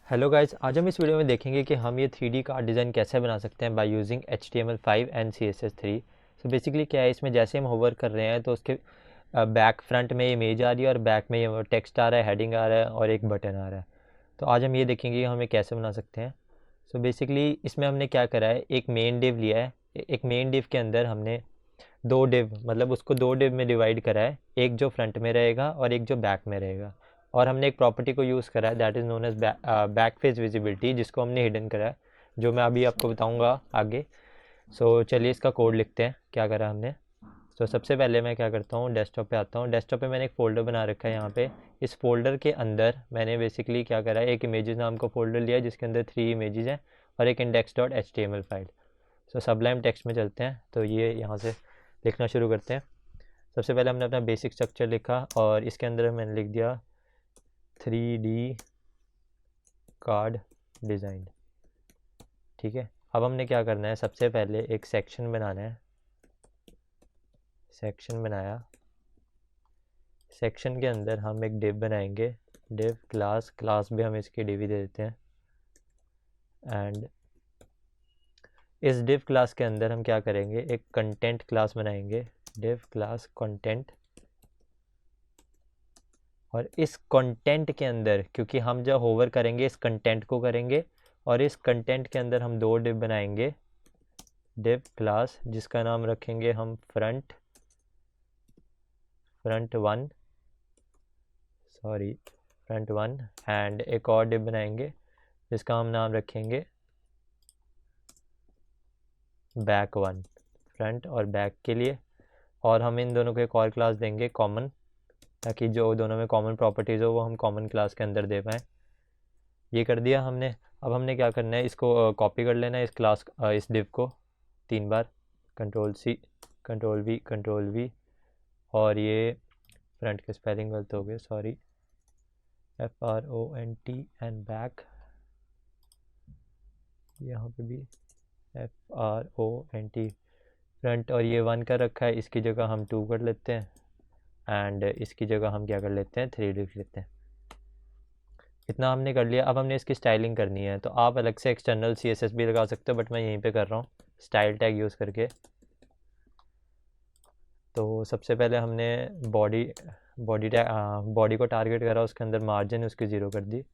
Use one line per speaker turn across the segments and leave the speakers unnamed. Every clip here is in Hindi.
हेलो गाइस, आज हम इस वीडियो में देखेंगे कि हम ये 3D कार्ड डिज़ाइन कैसे बना सकते हैं by using HTML5 and CSS3। So basically क्या है, इसमें जैसे हम होवर कर रहे हैं तो उसके बैक फ्रंट में इमेज आ रही है और बैक में ये टेक्स्ट आ रहा है, हेडिंग आ रहा है और एक बटन आ रहा है। तो आज हम ये देखेंगे कि हमें कैसे बना सकते हैं। सो बेसिकली इसमें हमने क्या करा है, एक मेन डिव लिया है। एक मेन डिव के अंदर हमने दो डिव, मतलब उसको दो डिव में डिवाइड करा है, एक जो फ्रंट में रहेगा और एक जो बैक में रहेगा। और हमने एक प्रॉपर्टी को यूज़ करा है that is known as back face visibility, जिसको हमने हिडन करा है, जो मैं अभी आपको बताऊंगा आगे। सो चलिए इसका कोड लिखते हैं, क्या करा हमने। तो सबसे पहले मैं क्या करता हूँ, डेस्कटॉप पे आता हूँ। डेस्कटॉप पे मैंने एक फ़ोल्डर बना रखा है यहाँ पे। इस फोल्डर के अंदर मैंने बेसिकली क्या करा है, एक इमेजेस नाम का फोल्डर लिया है जिसके अंदर 3 इमेजेस हैं और एक index.html फाइल। सो सबलाइम टेक्स्ट में चलते हैं, तो ये यहाँ से लिखना शुरू करते हैं। सबसे पहले हमने अपना बेसिक स्ट्रक्चर लिखा और इसके अंदर मैंने लिख दिया 3D कार्ड डिज़ाइन। ठीक है, अब हमने क्या करना है, सबसे पहले एक सेक्शन बनाना है। सेक्शन बनाया, सेक्शन के अंदर हम एक डिव बनाएंगे, डिव क्लास भी हम इसकी डिव ही दे देते हैं। एंड इस डिव क्लास के अंदर हम क्या करेंगे, एक कंटेंट क्लास बनाएंगे, डिव क्लास कंटेंट। और इस कंटेंट के अंदर, क्योंकि हम जब होवर करेंगे इस कंटेंट को करेंगे, और इस कंटेंट के अंदर हम दो डिव बनाएंगे, डिव क्लास जिसका नाम रखेंगे हम front one, front one. And एक और डिव बनाएंगे जिसका हम नाम रखेंगे बैक वन, फ्रंट और बैक के लिए। और हम इन दोनों को एक और क्लास देंगे कॉमन, ताकि जो दोनों में कॉमन प्रॉपर्टीज़ हो वो हम कॉमन क्लास के अंदर दे पाएँ। ये कर दिया हमने। अब हमने क्या करना है, इसको कॉपी कर लेना है, इस क्लास इस डिव को 3 बार, Ctrl+C Ctrl+V और ये फ्रंट के स्पेलिंग गलत हो गए, सॉरी, FRONT एंड बैक, यहाँ पे भी FRONT फ्रंट, और ये 1 का रखा है, इसकी जगह हम 2 कर लेते हैं। एंड इसकी जगह हम क्या कर लेते हैं, 3 लिख लेते हैं। इतना हमने कर लिया। अब हमने इसकी स्टाइलिंग करनी है, तो आप अलग से एक्सटर्नल CSS भी लगा सकते हो, बट मैं यहीं पे कर रहा हूँ स्टाइल टैग यूज़ करके। तो सबसे पहले हमने बॉडी को टारगेट करा, उसके अंदर मार्जिन उसकी 0 कर दी।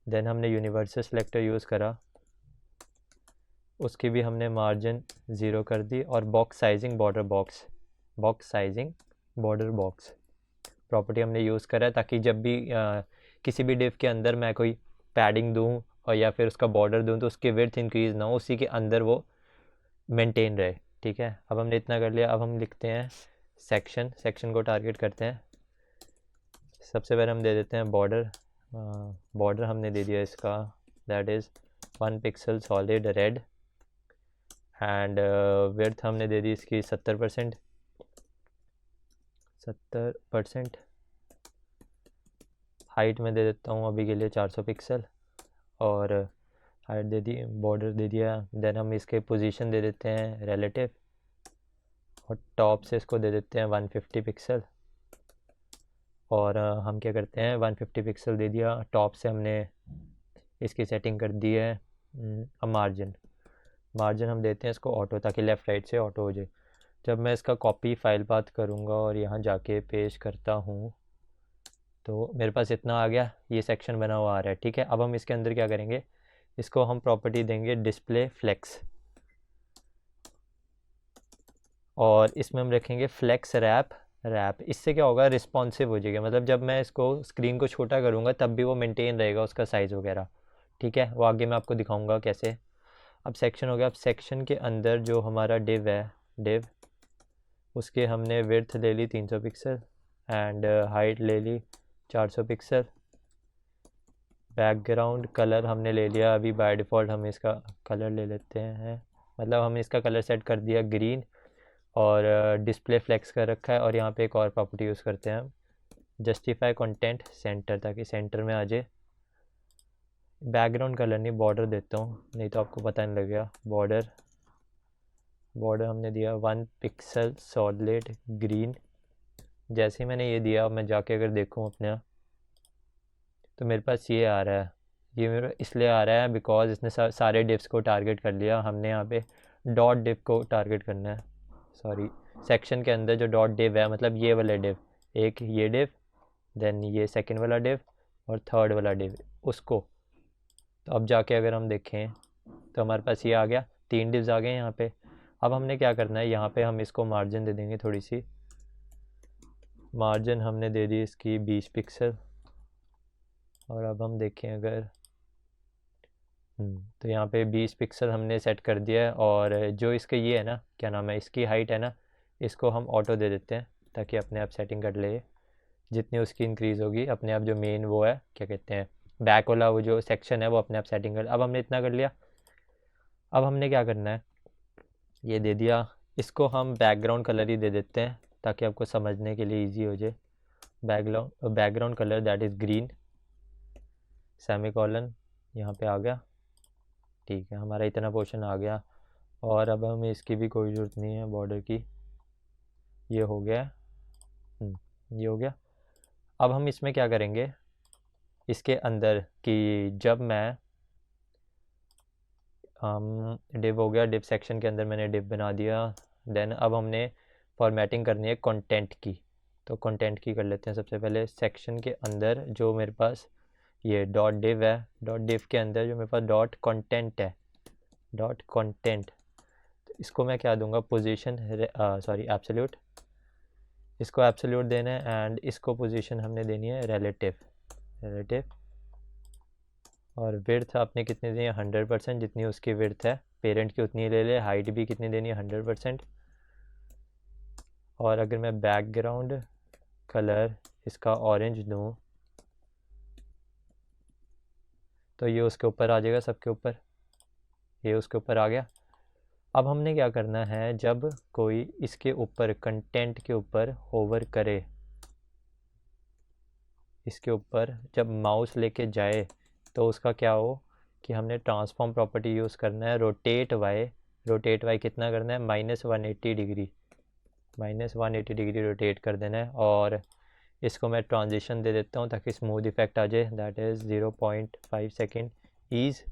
देन हमने यूनिवर्सल सिलेक्टर यूज़ करा, उसकी भी हमने मार्जिन 0 कर दी। और box sizing border box property हमने यूज़ करा है, ताकि जब भी किसी भी डिव के अंदर मैं कोई पैडिंग दूँ और या फिर उसका बॉर्डर दूँ तो उसकी विड्थ इंक्रीज़ ना हो, उसी के अंदर वो मेंटेन रहे। ठीक है, अब हमने इतना कर लिया। अब हम लिखते हैं सेक्शन को टारगेट करते हैं। सबसे पहले हम दे देते हैं बॉर्डर हमने दे दिया इसका, that is 1 pixel solid red. And width हमने दे दी इसकी 70%। हाइट में दे देता हूँ अभी के लिए 400 पिक्सल, और हाइट दे दी, बॉर्डर दे दिया। देन हम इसके पोजीशन दे देते हैं रिलेटिव, और टॉप से इसको दे देते हैं 150 पिक्सल। और हम क्या करते हैं, 150 पिक्सल दे दिया, टॉप से हमने इसकी सेटिंग कर दी है मार्जिन हम देते हैं इसको ऑटो, ताकि लेफ़्ट राइट से ऑटो हो जाए। जब मैं इसका कॉपी फाइल पाथ करूँगा और यहाँ जाके पेस्ट करता हूँ तो मेरे पास इतना आ गया, ये सेक्शन बना हुआ आ रहा है। ठीक है, अब हम इसके अंदर क्या करेंगे, इसको हम प्रॉपर्टी देंगे डिस्प्ले फ्लेक्स, और इसमें हम रखेंगे फ्लेक्स रैप। इससे क्या होगा, रिस्पॉन्सिव हो जाएगा, मतलब जब मैं इसको स्क्रीन को छोटा करूँगा तब भी वो मेंटेन रहेगा उसका साइज़ वगैरह। ठीक है, वो आगे मैं आपको दिखाऊंगा कैसे। अब सेक्शन हो गया। अब सेक्शन के अंदर जो हमारा डिव उसके हमने विड्थ ले ली 300 पिक्सल एंड हाइट ले ली 400 पिक्सल। बैकग्राउंड कलर हमने ले लिया, अभी बाय डिफ़ॉल्ट हम इसका कलर ले लेते हैं, मतलब हमने इसका कलर सेट कर दिया ग्रीन। और डिस्प्ले फ्लेक्स कर रखा है, और यहाँ पे एक और प्रॉपर्टी यूज़ करते हैं हम, जस्टिफाई कंटेंट सेंटर, ताकि सेंटर में आ जाए। बैकग्राउंड कलर नहीं, बॉर्डर देता हूँ, नहीं तो आपको पता नहीं लगेगा। बॉर्डर हमने दिया 1 पिक्सल सॉलिड ग्रीन। जैसे ही मैंने ये दिया, मैं जाके अगर देखूँ अपने, तो मेरे पास ये आ रहा है ये मेरा इसलिए आ रहा है बिकॉज इसने सारे डिव्स को टारगेट कर लिया। हमने यहाँ पे डॉट डिव को टारगेट करना है, सॉरी सेक्शन के अंदर जो डॉट डिव है, मतलब ये वाला डिव, एक ये डिव, देन ये सेकंड वाला डिव और थर्ड वाला डिव, उसको। तो अब जाके अगर हम देखें तो हमारे पास ये आ गया, 3 डिव्स आ गए यहाँ पे। अब हमने क्या करना है, यहाँ पे हम इसको मार्जिन दे देंगे, थोड़ी सी मार्जिन हमने दे दी इसकी 20 पिक्सल। और अब हम देखें अगर तो यहाँ पे 20 पिक्सल हमने सेट कर दिया है। और जो इसके ये है ना, क्या नाम है, इसकी हाइट है ना, इसको हम ऑटो दे देते हैं ताकि अपने आप सेटिंग कर ले। जितनी उसकी इंक्रीज़ होगी अपने आप, जो मेन वो है क्या कहते हैं बैक वाला वो जो सेक्शन है वो अपने आप सेटिंग कर। अब हमने इतना कर लिया। अब हमने क्या करना है, ये दे दिया, इसको हम बैकग्राउंड कलर ही दे देते हैं ताकि आपको समझने के लिए इजी हो जाए। Background colour that is green, semicolon यहाँ पे आ गया। ठीक है, हमारा इतना पोर्शन आ गया। और अब हमें इसकी भी कोई ज़रूरत नहीं है बॉर्डर की, ये हो गया। ये हो गया। अब हम इसमें क्या करेंगे, इसके अंदर कि जब मैं डिव हो गया, डिव सेक्शन के अंदर मैंने डिव बना दिया। देन अब हमने फॉर्मेटिंग करनी है कंटेंट की। तो कंटेंट की कर लेते हैं सबसे पहले। सेक्शन के अंदर जो मेरे पास ये डॉट डिव है, डॉट डिव के अंदर जो मेरे पास डॉट कंटेंट है, डॉट कंटेंट, तो इसको मैं क्या दूंगा, पोजीशन, सॉरी एब्सोल्यूट, इसको एब्सोल्यूट देना है। एंड इसको पोजीशन हमने देनी है रिलेटिव, रिलेटिव। और विड्थ आपने कितनी देनी है, 100%, जितनी उसकी विड्थ है पेरेंट की उतनी ले ले। हाइट भी कितनी देनी है, 100%। और अगर मैं बैकग्राउंड कलर इसका ऑरेंज दूँ तो ये उसके ऊपर आ जाएगा, सबके ऊपर, ये उसके ऊपर आ गया। अब हमने क्या करना है, जब कोई इसके ऊपर कंटेंट के ऊपर होवर करे, इसके ऊपर जब माउस लेके जाए तो उसका क्या हो कि हमने ट्रांसफॉर्म प्रॉपर्टी यूज़ करना है, रोटेट वाई। रोटेट वाई कितना करना है, -180 डिग्री, -180 डिग्री रोटेट कर देना है। और इसको मैं ट्रांजिशन दे देता हूँ ताकि स्मूथ इफेक्ट आ जाए, दैट इज़ 0.5 सेकेंड ईज।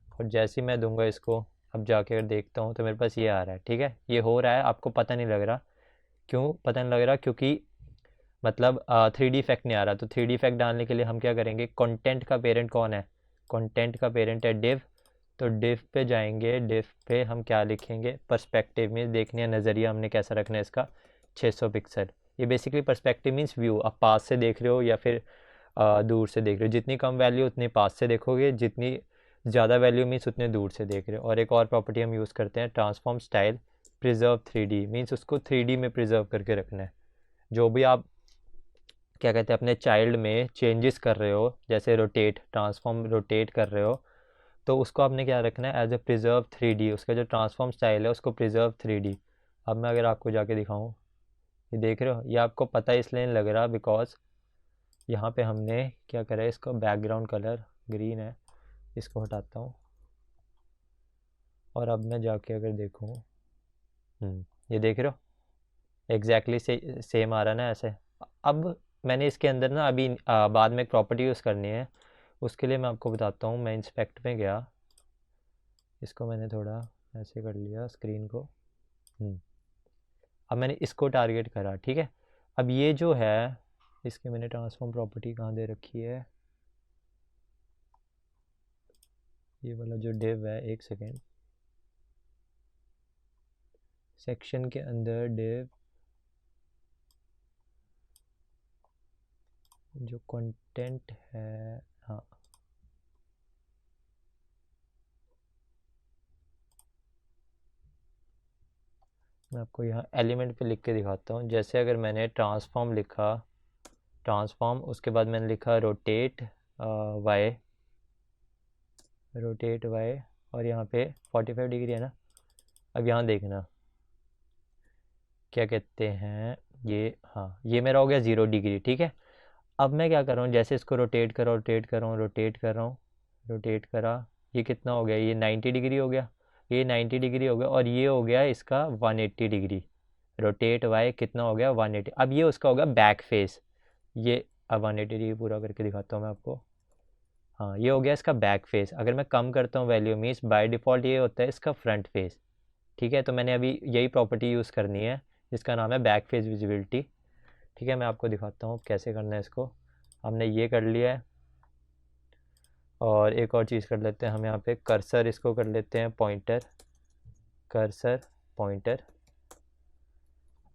और जैसे ही मैं दूंगा इसको, अब जाके अगर देखता हूँ तो मेरे पास ये आ रहा है। ठीक है, ये हो रहा है, आपको पता नहीं लग रहा। क्यों पता नहीं लग रहा, क्योंकि मतलब 3D इफेक्ट नहीं आ रहा। तो 3D इफेक्ट डालने के लिए हम क्या करेंगे, कंटेंट का पेरेंट कौन है, कंटेंट का पेरेंट है डिव। तो डिव पे जाएंगे, डिव पे हम क्या लिखेंगे, पर्सपेक्टिव में देखने है, नज़रिया हमने कैसा रखना है इसका, 600 पिक्सल। ये बेसिकली पर्सपेक्टिव मीन्स व्यू, आप पास से देख रहे हो या फिर दूर से देख रहे हो। जितनी कम वैल्यू उतनी पास से देखोगे, जितनी ज़्यादा वैल्यू मीन्स उतने दूर से देख रहे हो। और एक और प्रॉपर्टी हम यूज़ करते हैं, transform style preserve 3D, means उसको 3D में प्रिजर्व करके रखना है। जो भी आप क्या कहते हैं अपने चाइल्ड में चेंजेस कर रहे हो, जैसे रोटेट, ट्रांसफॉर्म रोटेट कर रहे हो, तो उसको आपने क्या रखना है, एज ए प्रिजर्व 3D। उसका जो ट्रांसफॉर्म स्टाइल है उसको प्रिजर्व 3D। अब मैं अगर आपको जाके दिखाऊं, ये देख रहे हो, ये आपको पता इसलिए नहीं लग रहा बिकॉज यहाँ पे हमने क्या करा है, इसको बैकग्राउंड कलर ग्रीन है, इसको हटाता हूँ। और अब मैं जाके अगर देखूँ, ये देख रहे हो एग्जैक्टली सेम आ रहा ना ऐसे। अब मैंने इसके अंदर ना अभी बाद में एक प्रॉपर्टी यूज़ करनी है, उसके लिए मैं आपको बताता हूँ। मैं इंस्पेक्ट में गया, इसको मैंने थोड़ा ऐसे कर लिया स्क्रीन को। अब मैंने इसको टारगेट करा, ठीक है। अब ये जो है, इसके मैंने ट्रांसफॉर्म प्रॉपर्टी कहाँ दे रखी है, ये वाला जो डिव है, एक सेकेंड, सेक्शन के अंदर डिव जो कंटेंट है, हाँ, मैं आपको यहाँ एलिमेंट पे लिख के दिखाता हूँ। जैसे अगर मैंने ट्रांसफॉर्म लिखा, ट्रांसफॉर्म, उसके बाद मैंने लिखा रोटेट वाई, रोटेट वाई, और यहाँ पे 45 डिग्री है ना। अब यहाँ देखना क्या कहते हैं ये, हाँ, ये मेरा हो गया 0 डिग्री, ठीक है। अब मैं क्या कर रहा हूँ, जैसे इसको रोटेट कर रहा हूँ, रोटेट कर रहा हूँ, रोटेट कर रहा हूँ, रोटेट करा, ये कितना हो गया, ये 90 डिग्री हो गया, ये 90 डिग्री हो गया। और ये हो गया इसका 180 डिग्री। रोटेट वाई कितना हो गया, 180। अब ये उसका होगा बैक फेस। ये अब 180 डिग्री पूरा करके दिखाता हूँ मैं आपको। हाँ, ये हो गया इसका बैक फेस। अगर मैं कम करता हूँ वैल्यू मीन्स बाय डिफ़ॉल्ट ये होता है इसका फ्रंट फेस। ठीक है, तो मैंने अभी यही प्रॉपर्टी यूज़ करनी है जिसका नाम है बैक फेस विजिबिलिटी। ठीक है, मैं आपको दिखाता हूँ कैसे करना है इसको। हमने ये कर लिया है, और एक और चीज़ कर लेते हैं हम यहाँ पे कर्सर, इसको कर लेते हैं पॉइंटर, कर्सर पॉइंटर।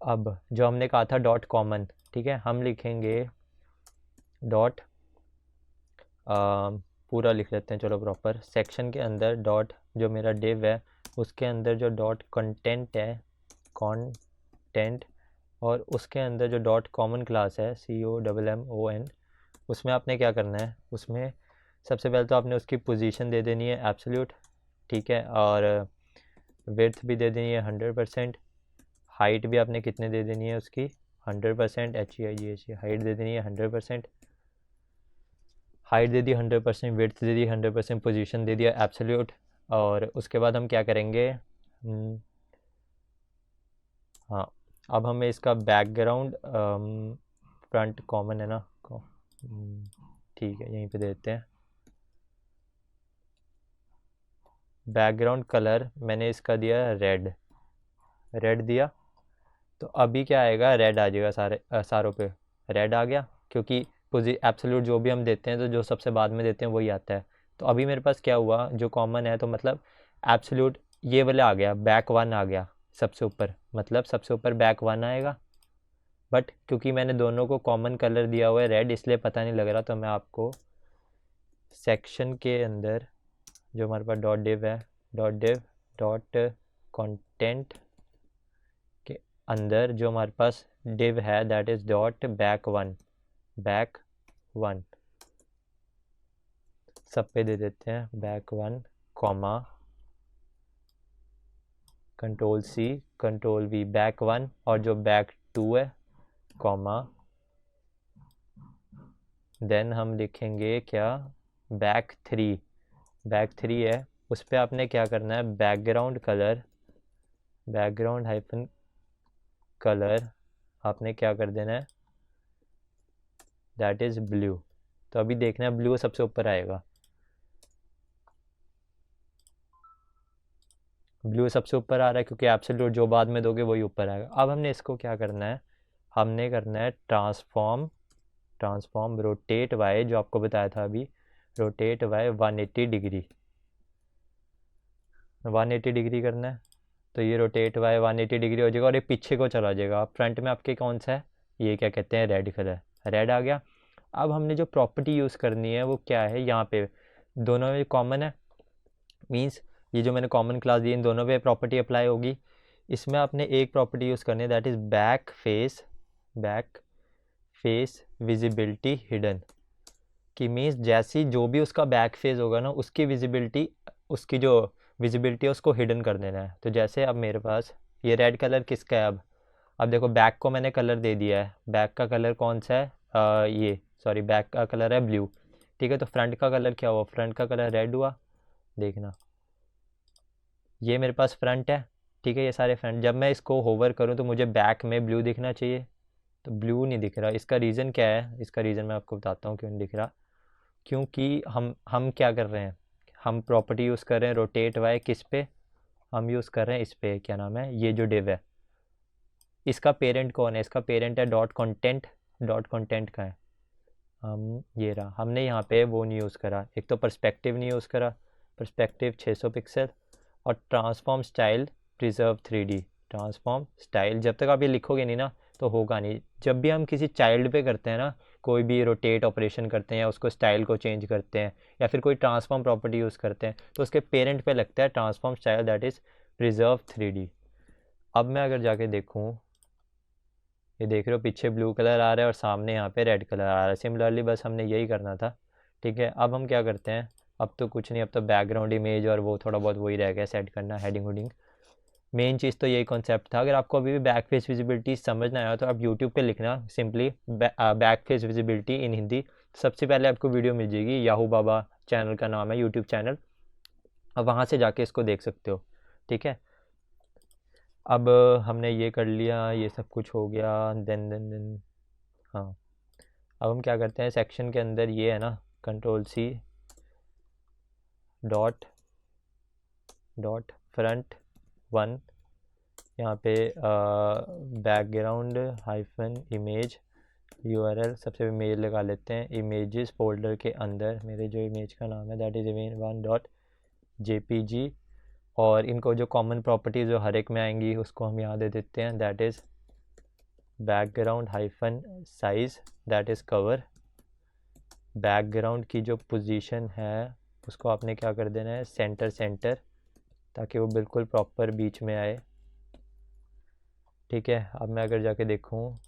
अब जो हमने कहा था डॉट कॉमन, ठीक है, हम लिखेंगे डॉट पूरा लिख लेते हैं, चलो प्रॉपर सेक्शन के अंदर डॉट जो मेरा डिव है उसके अंदर जो डॉट कंटेंट है, कंटेंट, और उसके अंदर जो डॉट कॉमन क्लास है COMMON, उसमें आपने क्या करना है, उसमें सबसे पहले तो आपने उसकी पोजीशन दे देनी है एब्सोल्यूट, ठीक है, और विड्थ भी दे देनी है 100%, हाइट भी आपने कितने दे देनी है उसकी 100%, HEIGH हाइट दे देनी है 100%, हाइट दे दी 100%, विड्थ दे दी 100%, पोजीशन दे दिया एब्सोल्यूट। और उसके बाद हम क्या करेंगे, हाँ, अब हमें इसका बैकग्राउंड फ्रंट कॉमन है ना, ठीक है यहीं पे देते हैं। बैकग्राउंड कलर मैंने इसका दिया रेड, रेड दिया, तो अभी क्या आएगा, रेड आ जाएगा सारों पे रेड आ गया, क्योंकि एब्सोल्यूट जो भी हम देते हैं तो जो सबसे बाद में देते हैं वही आता है। तो अभी मेरे पास क्या हुआ, जो कॉमन है तो मतलब एब्सोल्यूट ये वाला आ गया, बैक वन आ गया सबसे ऊपर, मतलब सबसे ऊपर बैक वन आएगा। बट क्योंकि मैंने दोनों को कॉमन कलर दिया हुआ है रेड, इसलिए पता नहीं लग रहा, तो मैं आपको सेक्शन के अंदर जो हमारे पास डॉट डिव है, डॉट डिव डॉट कंटेंट के अंदर जो हमारे पास डिव है that is dot back one, back one सब पे दे देते हैं back one, comma control C control V back one, और जो बैक टू है कॉमा, देन हम लिखेंगे क्या, बैक थ्री, बैक थ्री है, उस पर आपने क्या करना है, background colour, background hyphen colour आपने क्या कर देना है, दैट इज़ ब्लू। तो अभी देखना है ब्लू सबसे ऊपर आएगा, ब्लू सबसे ऊपर आ रहा है क्योंकि एब्सोल्यूट जो बाद में दोगे वही ऊपर आएगा। अब हमने इसको क्या करना है, हमने करना है ट्रांसफॉर्म, ट्रांसफॉर्म रोटेट वाई, जो आपको बताया था अभी, रोटेट वाई 180 डिग्री, 180 डिग्री करना है। तो ये रोटेट वाई 180 डिग्री हो जाएगा और ये पीछे को चला जाएगा। फ्रंट में आपके कौन सा है, ये क्या कहते हैं, रेड कलर, रेड आ गया। अब हमने जो प्रॉपर्टी यूज़ करनी है वो क्या है, यहाँ पे दोनों में कॉमन है, मीन्स ये जो मैंने कॉमन क्लास दी इन दोनों पे प्रॉपर्टी अप्लाई होगी। इसमें आपने एक प्रॉपर्टी यूज़ करनी है that is back face, back face visibility hidden, कि मीन्स जैसी जो भी उसका बैक फेस होगा ना उसकी विजिबिलिटी, उसकी जो विजिबिलिटी है उसको हिडन कर देना है। तो जैसे अब मेरे पास ये रेड कलर किसका है, अब देखो बैक को मैंने कलर दे दिया है, बैक का कलर कौन सा है, ये सॉरी बैक का कलर है ब्लू, ठीक है, तो फ्रंट का कलर क्या हुआ, फ्रंट का कलर रेड हुआ। देखना ये मेरे पास फ्रंट है, ठीक है, ये सारे फ्रंट, जब मैं इसको होवर करूँ तो मुझे बैक में ब्लू दिखना चाहिए, तो ब्लू नहीं दिख रहा। इसका रीज़न क्या है, इसका रीज़न मैं आपको बताता हूँ क्यों नहीं दिख रहा, क्योंकि हम क्या कर रहे हैं, हम प्रॉपर्टी यूज़ कर रहे हैं रोटेट वाई, किस पे, हम यूज़ कर रहे हैं इस पे, क्या नाम है, ये जो डिव है इसका पेरेंट कौन है, इसका पेरेंट है डॉट कंटेंट, डॉट कंटेंट का है, हम ये रहा, हमने यहाँ पे वो नहीं यूज़ करा, एक तो पर्सपेक्टिव नहीं यूज़ करा, पर्सपेक्टिव 600 पिक्सल, और transform style preserve 3D, transform style, जब तक आप ये लिखोगे नहीं ना तो होगा नहीं। जब भी हम किसी चाइल्ड पे करते हैं ना, कोई भी रोटेट ऑपरेशन करते हैं या उसको स्टाइल को चेंज करते हैं या फिर कोई ट्रांसफॉर्म प्रॉपर्टी यूज़ करते हैं तो उसके पेरेंट पे लगता है transform style that is preserve 3D। अब मैं अगर जाके देखूँ, ये देख रहे हो पीछे ब्लू कलर आ रहा है और सामने यहाँ पे रेड कलर आ रहा है, सिमिलरली बस हमने यही करना था, ठीक है। अब हम क्या करते हैं, अब तो कुछ नहीं, अब तो बैकग्राउंड इमेज और वो थोड़ा बहुत वही रह गया सेट करना, हेडिंग हुडिंग, मेन चीज़ तो यही कॉन्सेप्ट था। अगर आपको अभी भी बैक फेस विजिबिलिटी समझना आया तो आप यूट्यूब पे लिखना सिंपली बैक फेस विजिबिलिटी इन हिंदी, सबसे पहले आपको वीडियो मिल जाएगी, याहू बाबा चैनल का नाम है यूट्यूब चैनल, अब वहाँ से जाके इसको देख सकते हो, ठीक है। अब हमने ये कर लिया, ये सब कुछ हो गया, देन हाँ, अब हम क्या करते हैं, सेक्शन के अंदर ये है ना, कंट्रोल-C डॉट डॉट फ्रंट 1, यहाँ पे बैकग्राउंड हाइफन इमेज URL, सबसे इमेज लगा लेते हैं। इमेजेस फोल्डर के अंदर मेरे जो इमेज का नाम है दैट इज़ image1.jpg, और इनको जो कॉमन प्रॉपर्टीज़ जो हर एक में आएंगी उसको हम यहाँ दे देते हैं that is background hyphen size that is cover. Background की जो पोजीशन है उसको आपने क्या कर देना है सेंटर, ताकि वो बिल्कुल प्रॉपर बीच में आए। ठीक है, अब मैं अगर जाके देखूँ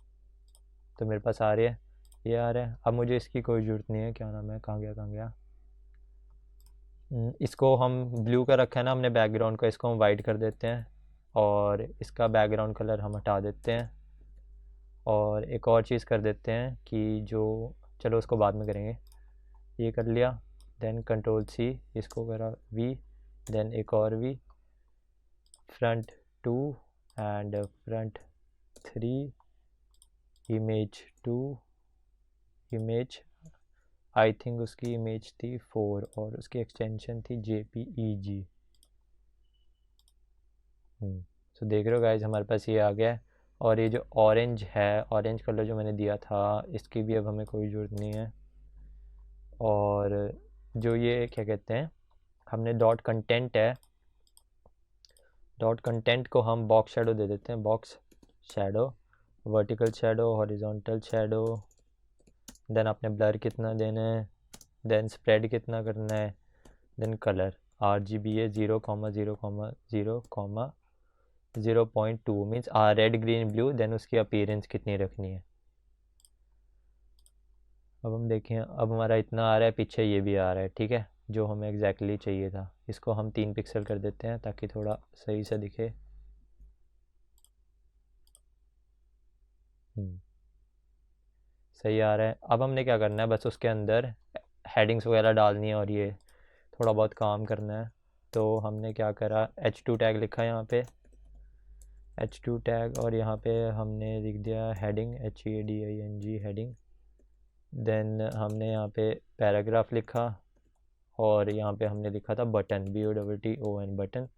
तो मेरे पास आ रही है, ये आ रहा है। अब मुझे इसकी कोई ज़रूरत नहीं है, क्या नाम है, कहाँ गया। इसको हम ब्लू का रखा है ना हमने बैकग्राउंड का, इसको हम वाइट कर देते हैं और इसका बैकग्राउंड कलर हम हटा देते हैं। और एक और चीज़ कर देते हैं कि जो, चलो उसको बाद में करेंगे। ये कर लिया, देन Ctrl+C, इसको करा V, देन एक और V, front 2 and front 3, image 2, image I think उसकी इमेज थी 4 और उसकी एक्सटेंशन थी JPEG। तो देख रहे हो गाइज हमारे पास ये आ गया है। और ये जो ऑरेंज है, ऑरेंज कलर जो मैंने दिया था, इसकी भी अब हमें कोई ज़रूरत नहीं है। और जो ये क्या कहते हैं, हमने डॉट कंटेंट है, डॉट कंटेंट को हम बॉक्स शैडो दे देते हैं, box shadow, vertical shadow, horizontal shadow, then आपने ब्लर कितना देना है, देन स्प्रेड कितना करना है, देन कलर RGB है 0,0,0,0,2 means red green blue, then उसकी अपीयरेंस कितनी रखनी है। अब हम देखें, अब हमारा इतना आ रहा है, पीछे ये भी आ रहा है। ठीक है, जो हमें एग्जैक्टली चाहिए था। इसको हम 3 पिक्सल कर देते हैं ताकि थोड़ा सही से दिखे। सही आ रहा है। अब हमने क्या करना है, बस उसके अंदर हेडिंग्स वगैरह डालनी है और ये थोड़ा बहुत काम करना है। तो हमने क्या करा, H2 टैग लिखा यहाँ पे, H2 टैग, और यहाँ पे हमने लिख दिया हेडिंग, HEADING हेडिंग। देन हमने यहाँ पे पैराग्राफ लिखा और यहाँ पे हमने लिखा था बटन, BUTTON बटन,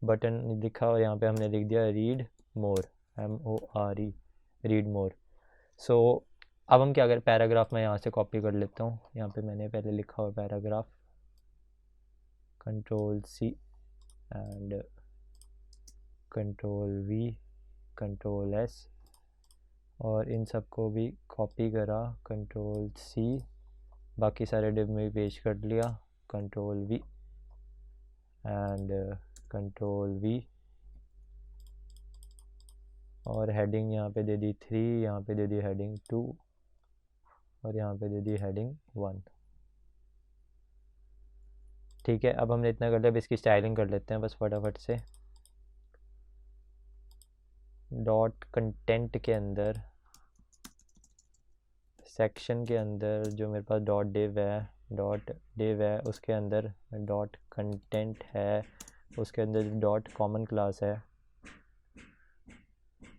बटन लिखा, और यहाँ पे हमने लिख दिया read more, MORE, read more. So अब हम क्या करें, पैराग्राफ मैं यहाँ से कॉपी कर लेता हूँ। यहाँ पे मैंने पहले लिखा हुआ paragraph, Ctrl+C and Ctrl+V, Ctrl+S, और इन सबको भी कॉपी करा, Ctrl+C, बाकी सारे डिब में भी पेस्ट कर लिया, Ctrl+V एंड Ctrl+V, और हेडिंग यहाँ पे दे दी 3, यहाँ पे दे दी हेडिंग 2, और यहाँ पे दे दी हेडिंग 1। ठीक है, अब हमने इतना कर लिया। अब इसकी स्टाइलिंग कर लेते हैं बस फटाफट से। डॉट कंटेंट के अंदर, सेक्शन के अंदर जो मेरे पास डॉट डिव है, उसके अंदर डॉट कंटेंट है, उसके अंदर डॉट कॉमन क्लास है,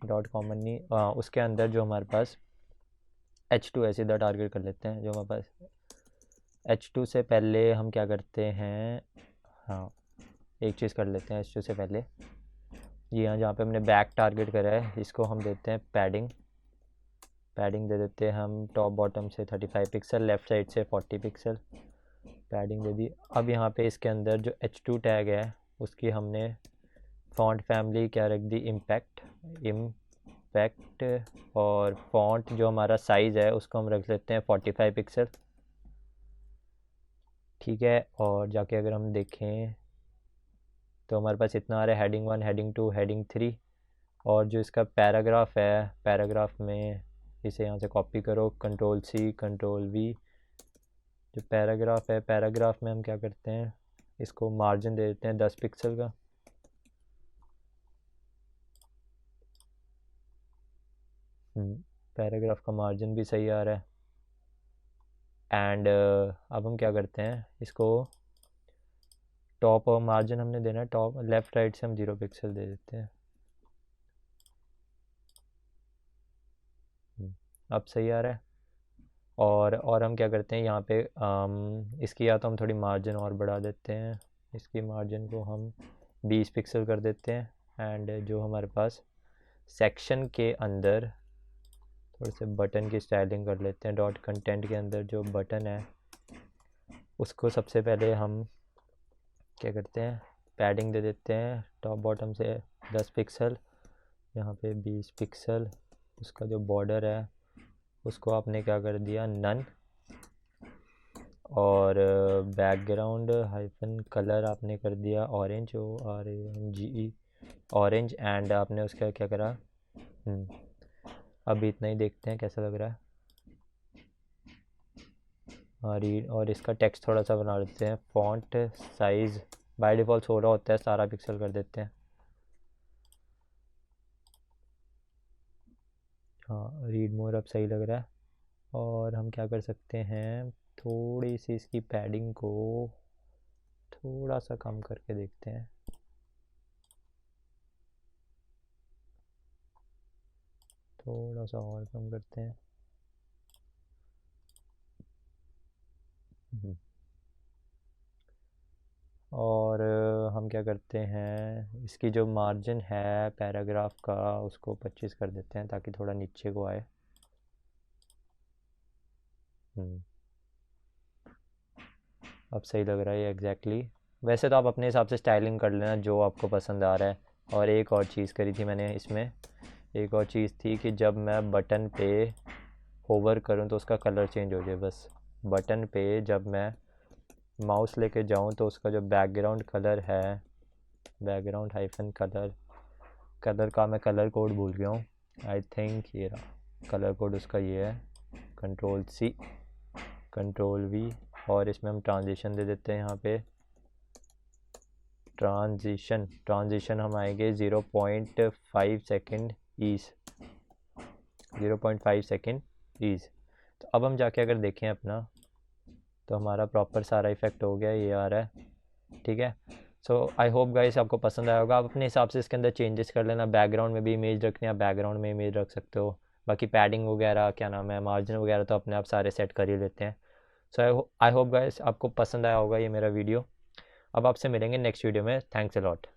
डॉट कॉमन नहीं, उसके अंदर जो हमारे पास H2 है, सीधा टारगेट कर लेते हैं। जो हमारे पास H2 से पहले हम क्या करते हैं, हाँ एक चीज़ कर लेते हैं H2 से पहले। जी हाँ, जहाँ पे हमने बैक टारगेट करा है इसको हम देते हैं पैडिंग, पैडिंग दे देते हैं हम टॉप बॉटम से 35 पिक्सल, लेफ़्ट साइड से 40 पिक्सल, पैडिंग दे दी। अब यहाँ पे इसके अंदर जो H2 टैग है उसकी हमने फॉन्ट फैमिली क्या रख दी, इम्पैक्ट, और फॉन्ट जो हमारा साइज़ है उसको हम रख लेते हैं 45 पिक्सल। ठीक है, और जाके अगर हम देखें तो हमारे पास इतना आ रहा है, हेडिंग 1, हेडिंग 2, हेडिंग 3, और जो इसका पैराग्राफ है, पैराग्राफ में इसे यहाँ से कॉपी करो, Ctrl+C, Ctrl+V। जो पैराग्राफ है, पैराग्राफ में हम क्या करते हैं, इसको मार्जिन दे देते हैं 10 पिक्सल का। पैराग्राफ का मार्जिन भी सही आ रहा है। एंड अब हम क्या करते हैं, इसको टॉप और मार्जिन हमने देना है टॉप, लेफ़्ट राइट से हम 0 पिक्सल दे देते हैं। अब सही आ रहा है। और हम क्या करते हैं यहाँ पे इसकी या तो हम थोड़ी मार्जिन और बढ़ा देते हैं, इसकी मार्जिन को हम 20 पिक्सल कर देते हैं। एंड जो हमारे पास सेक्शन के अंदर थोड़े से बटन की स्टाइलिंग कर लेते हैं। डॉट कंटेंट के अंदर जो बटन है उसको सबसे पहले हम क्या करते हैं, पैडिंग दे देते हैं टॉप बॉटम से 10 पिक्सल, यहाँ पे 20 पिक्सल। उसका जो बॉर्डर है उसको आपने क्या कर दिया, नन। और बैकग्राउंड हाइफन कलर आपने कर दिया ऑरेंज, ORANGE, ऑरेंज। एंड आपने उसका क्या करा, अभी इतना ही देखते हैं कैसा लग रहा है। रीड, और इसका टेक्स्ट थोड़ा सा बना देते हैं। फॉन्ट साइज़ बाय डिफ़ॉल्ट 16 होता है, 17 पिक्सल कर देते हैं। हाँ, रीड मोर अब सही लग रहा है। और हम क्या कर सकते हैं, थोड़ी सी इसकी पैडिंग को थोड़ा सा कम करके देखते हैं। थोड़ा सा और कम करते हैं। और हम क्या करते हैं, इसकी जो मार्जिन है पैराग्राफ का उसको 25 कर देते हैं ताकि थोड़ा नीचे को आए। अब सही लग रहा है ये एग्जैक्टली। वैसे तो आप अपने हिसाब से स्टाइलिंग कर लेना जो आपको पसंद आ रहा है। और एक और चीज़ करी थी मैंने इसमें, एक और चीज़ थी कि जब मैं बटन पे होवर करूं तो उसका कलर चेंज हो जाए। बस बटन पे जब मैं माउस लेके जाऊं तो उसका जो बैकग्राउंड कलर है, बैकग्राउंड हाइफन कलर, कलर का मैं कलर कोड भूल गया हूँ। आई थिंक ये रहा कलर कोड उसका, ये है Ctrl+C Ctrl+V। और इसमें हम ट्रांजिशन दे देते हैं। यहाँ पे ट्रांजिशन हम आएंगे 0.5 सेकेंड ईज, 0.5 सेकेंड ईज। तो अब हम जाके अगर देखें अपना तो हमारा प्रॉपर सारा इफेक्ट हो गया, ये आ रहा है। ठीक है, सो आई होप गाइस आपको पसंद आया होगा। आप अपने हिसाब से इसके अंदर चेंजेस कर लेना। बैकग्राउंड में भी इमेज रखनी है, आप बैकग्राउंड में इमेज रख सकते हो। बाकी पैडिंग वगैरह क्या नाम है, मार्जिन वगैरह तो अपने आप सारे सेट कर ही लेते हैं। सो आई होप गाइस आपको पसंद आया होगा ये मेरा वीडियो। अब आपसे मिलेंगे नेक्स्ट वीडियो में। Thanks a lot.